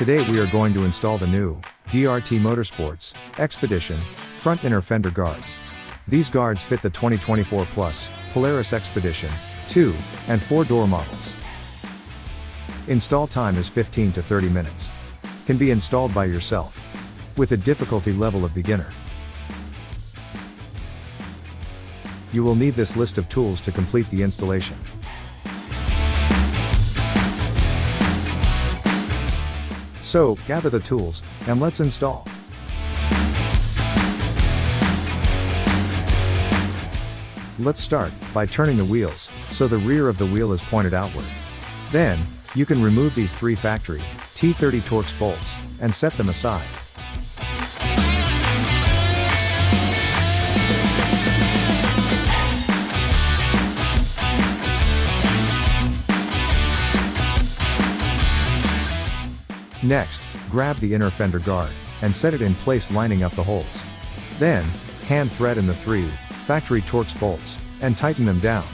Today we are going to install the new DRT Motorsports Xpedition front inner fender guards. These guards fit the 2024 Plus Polaris Xpedition 2 and 4-door models. Install time is 15 to 30 minutes. Can be installed by yourself with a difficulty level of beginner. You will need this list of tools to complete the installation. So, gather the tools, and let's install. Let's start by turning the wheels, so the rear of the wheel is pointed outward. Then, you can remove these 3 factory T30 Torx bolts, and set them aside. Next, grab the inner fender guard, and set it in place lining up the holes. Then, hand thread in the 3 factory Torx bolts, and tighten them down.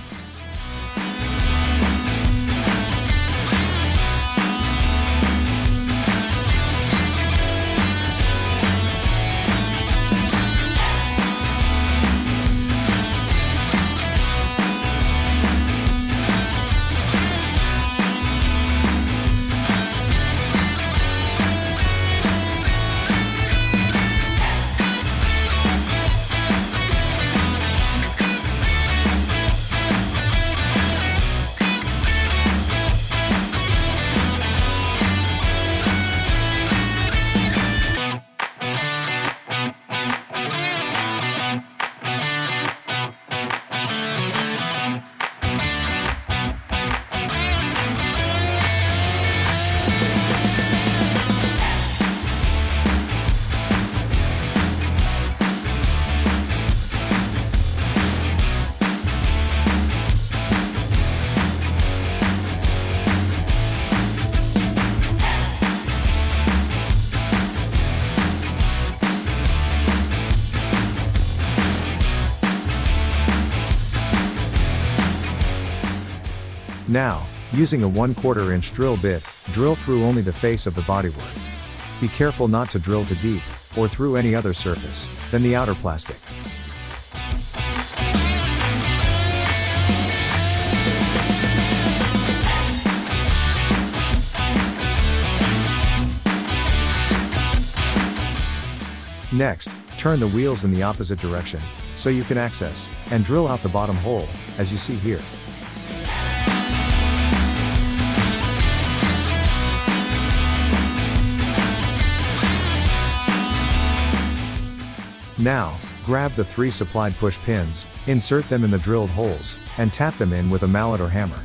Now, using a 1/4 inch drill bit, drill through only the face of the bodywork. Be careful not to drill too deep, or through any other surface than the outer plastic. Next, turn the wheels in the opposite direction, so you can access and drill out the bottom hole, as you see here. Now, grab the 3 supplied push pins, insert them in the drilled holes, and tap them in with a mallet or hammer.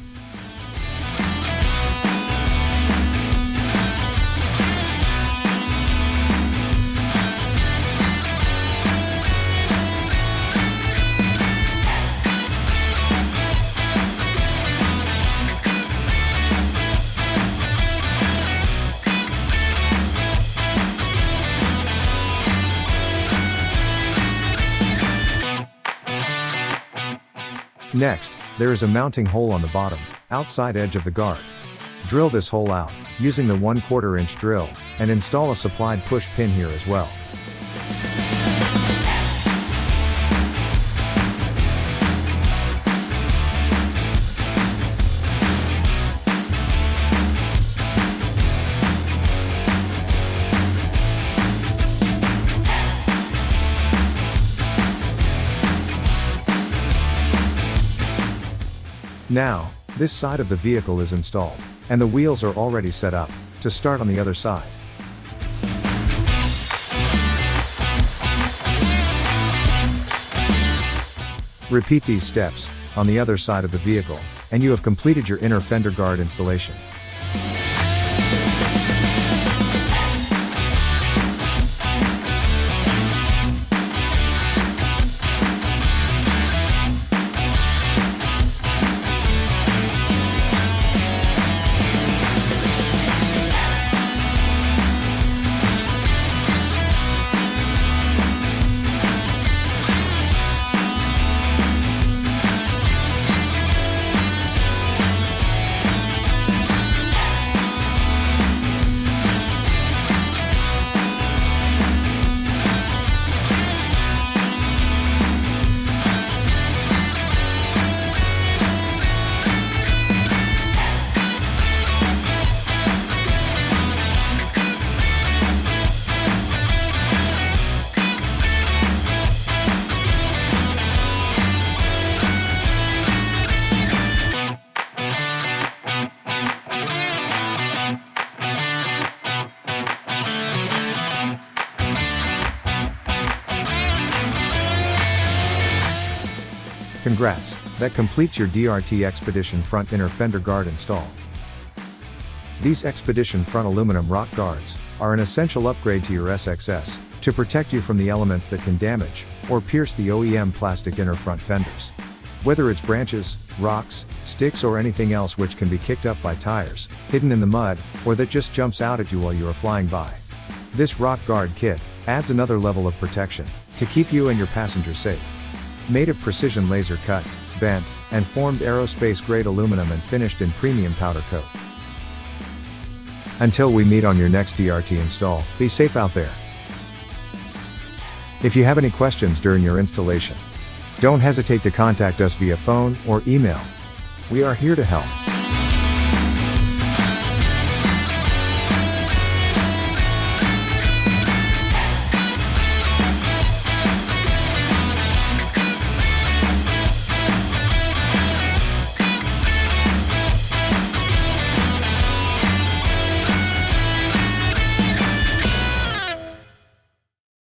Next, there is a mounting hole on the bottom, outside edge of the guard. Drill this hole out, using the 1/4 inch drill, and install a supplied push pin here as well. Now, this side of the vehicle is installed, and the wheels are already set up to start on the other side. Repeat these steps on the other side of the vehicle, and you have completed your inner fender guard installation. Congrats, that completes your DRT Xpedition front inner fender guard install. These Xpedition front aluminum rock guards are an essential upgrade to your SXS to protect you from the elements that can damage or pierce the OEM plastic inner front fenders. Whether it's branches, rocks, sticks or anything else which can be kicked up by tires, hidden in the mud, or that just jumps out at you while you are flying by. This rock guard kit adds another level of protection to keep you and your passengers safe. Made of precision laser cut, bent, and formed aerospace grade aluminum and finished in premium powder coat. Until we meet on your next DRT install, be safe out there. If you have any questions during your installation, don't hesitate to contact us via phone or email. We are here to help.